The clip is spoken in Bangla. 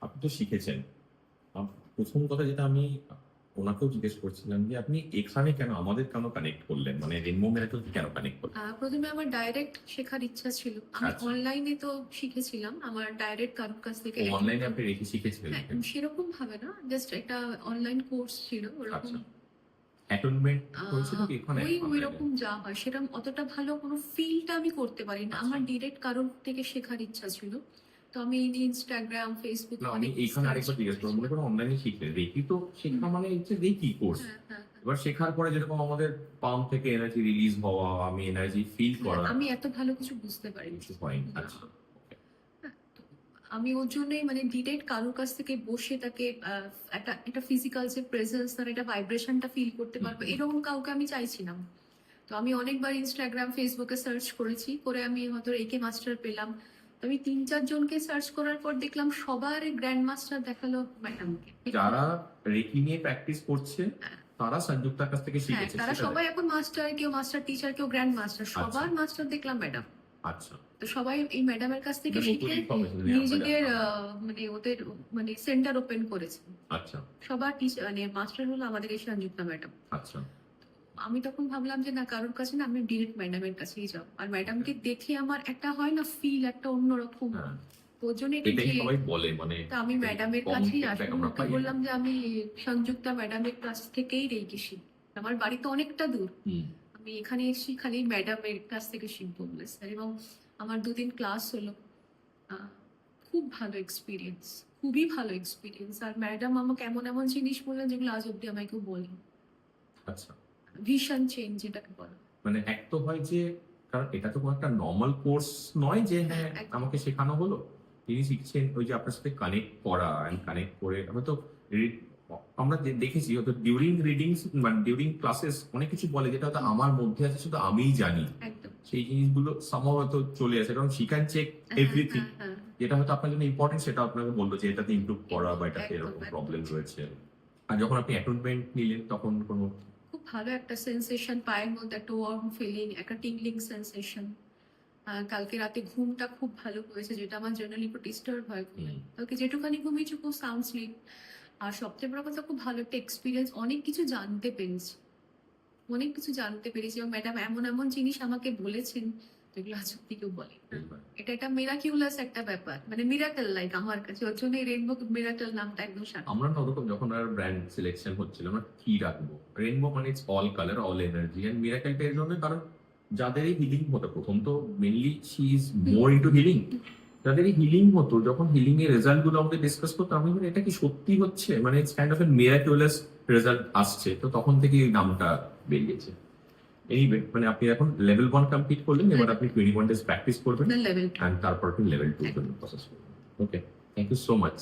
আপনি তো শিখেছেন। প্রথম কথা যেটা আমি ওনাকেও জিজ্ঞেস করছিলাম যে, আপনি এখানে কেন আমাদের কেন কানেক্ট করলেন? মানে রেনবো মিরাকল কেন কানেক্ট করলেন? প্রথমে আমার ডাইরেক্ট শেখার ইচ্ছা ছিল। আমি আচ্ছা। অনলাইনে তো শিখেছিলাম। আমার ডাইরেক্ট কারোর কাছ থেকে অনলাইনে আপনি রেখে শিখেছিলেন? হ্যাঁ, সেরকম ভাবে না। জাস্ট একটা অনলাইন কোর্স ছিল ওরকম। আচ্ছা। অ্যাটেনমেন্ট আ হয়েছিল কি এখানে অনলাইনে? ওইরকম যা হয় সেরকম অতটা ভালো কোনো ফিলটা আমি করতে পারি না। আচ্ছা। আমার ডিরেক্ট কারোর থেকে শেখার ইচ্ছা ছিল। তো আমি Instagram, Facebook না, আমি অনেক এইখানে সার্চ আরেকবার জিজ্ঞেস করব। মনে করেছিলাম। করুন অনলাইনে শিখলেন। রেকি তো শেখা মানে হচ্ছে রেকি কোর্স। হ্যাঁ, হ্যাঁ, হ্যাঁ। এবার শেখার পরে যেরকম আমাদের পাম থেকে এনার্জি রিলিজ হওয়া, আমি এনার্জি ফিল হ্যাঁ, করা, আমি এত ভালো কিছু বুঝতে পারিনি। কিছু হয়নি। আচ্ছা। হ্যাঁ, তো আমি ওর জন্যই মানে ডিরেক্ট কারোর কাছ থেকে বসে তাকে একটা ফিজিক্যাল যে প্রেজেন্স তার একটা ভাইব্রেশনটা ফিল করতে পারবো এরকম কাউকে আমি চাইছিলাম। তো আমি অনেকবার ইনস্টাগ্রাম ফেসবুকে সার্চ করেছি, করে আমি হয়তো রেকে মাস্টার পেলাম। তো আমি ৩-৪ জনকে সার্চ করার পর দেখলাম সবার গ্র্যান্ড মাস্টার দেখালো ম্যাডামকে। যারা রেকি নিয়ে প্র্যাকটিস করছে তারা সংযুক্তার কাছ থেকে হ্যাঁ, শিখেছে তারা সেটা? সবাই এখন মাস্টার, কেউ মাস্টার টিচার, কেউ গ্র্যান্ড মাস্টার, আচ্ছা। সবার মাস্টার দেখলাম ম্যাডাম। আচ্ছা। তো সবাই এই ম্যাডামের কাছ থেকে এটা নতুন শিখে information নিয়ে আমরা নিজেদের জানলাম। মানে ওদের মানে সেন্টার ওপেন করেছে। আচ্ছা। সবার টিচার মানে মাস্টার হলো আমাদের এই সংযুক্তা ম্যাডাম। আচ্ছা। আমি তখন ভাবলাম যে না, কারোর কাছে না, আমি ডিরেক্ট ম্যাডামের কাছেই যাব। আর ম্যাডামকে দেখে আমার একটা হয় না ফিল, একটা অন্যরকম। হ্যাঁ, ওর জন্য এটা এটাই যে সবাই বলে মানে তা আমি ম্যাডামের কমন কাছেই ফিডব্যাক আসবো। আমরা ওকে পাই। বললাম যে আমি সংযুক্তা ম্যাডামের কাছ থেকেই রেখে শিখি। আমার বাড়ি তো অনেকটা দূর। হুম। আমি এখানে এসেছি খালি ম্যাডামের কাছ থেকে শিখবো বলে স্যার। এবং আমার ২ দিন ক্লাস হলো। আহ, খুব ভালো এক্সপিরিয়েন্স, খুবই ভালো এক্সপিরিয়েন্স। আর ম্যাডাম আমাকে এমন এমন জিনিস বললেন যেগুলো আজ অব্দি আমাকে কেউ বলেনি। আচ্ছা। ভিশন চেঞ্জ যেটাকে বলে। মানে এক তো হয় যে, কারণ এটা তো কোনো একটা নরমাল কোর্স নয় যে হ্যাঁ একদম। আমাকে শেখানো হলো, তিনি শিখছেন ওই যে আপনার সাথে কানেক্ট করা, and কানেক্ট করে আমরা তো আমরা দেখেছি হয়তো ডিউরিং রিডিংস মানে ডিউরিং ক্লাসেস অনেক কিছু বলে যেটা হয়তো আমার মধ্যে আছে শুধু আমিই জানি। একদম। সেই জিনিসগুলো সামহাও হয়তো চলে আসে, কারণ শি ক্যান চেক এভরিথিং। হ্যাঁ, যেটা হয়তো আপনার জন্য ইম্পর্টেন্ট সেটা আপনাকে বললো যে এটাতে ইমপ্রুভ করা বা এটাতে একদম, এরকম একদম। প্রবলেম রয়েছে। আর যখন আপনি অ্যাটেনমেন্ট নিলেন তখন কোনো খুব ভালো একটা সেন্সেশন, পায়ের মধ্যে একটা ওয়ার্ম ফিলিং, একটা টিংলিং সেন্সেশন। কালকে রাতে ঘুমটা খুব ভালো হয়েছে, যেটা আমার জেনারেলি একটু ডিস্টার্ব হয় ঘুমে। কালকে যেটুখানি ঘুমিয়েছি খুব সাউন্ড স্লিপ। আর সবচেয়ে বড় কথা, খুব ভালো একটা এক্সপিরিয়েন্স, অনেক কিছু জানতে পেরেছি। অনেক কিছু জানতে পেরেছি এবং ম্যাডাম এমন এমন জিনিস আমাকে বলেছেন যেগুলো আজ অব্দি কেউ বলে। এটা একটা মিরাকিউলাস একটা ব্যাপার, মানে মিরাকেল লাইক আমার কাছে। ওর জন্য রেইনবো মিরাকেল নামটা একদম সার্থক। আমরা না ওরকম যখন আর ব্র্যান্ড সিলেকশন হচ্ছিল আমরা কি রাখবো, রেনবো মানে it's all colour all energy, and মিরাকেলটা এর জন্য কারণ যাদের এই হিলিং হতো, প্রথম তো mainly she is more into healing, যাদের এই হিলিং হতো, যখন হিলিং এর রেজাল্ট গুলো আমাদের ডিসকাস করতাম আমি এটা কি সত্যি হচ্ছে, মানে it's kind of A miraculous result আসছে, তো তখন থেকে এই নামটা বেরিয়েছে। এনিওয়ে, মানে আপনি এখন লেভেল 1 কমপ্লিট করলেন, এবার আপনি 21 ডেজ প্র্যাকটিস করবেন লেভেল এন্ড তারপর আপনি লেভেল 2 এর জন্য প্রসেস করবেন। ওকে, থ্যাংক ইউ সো মাচ।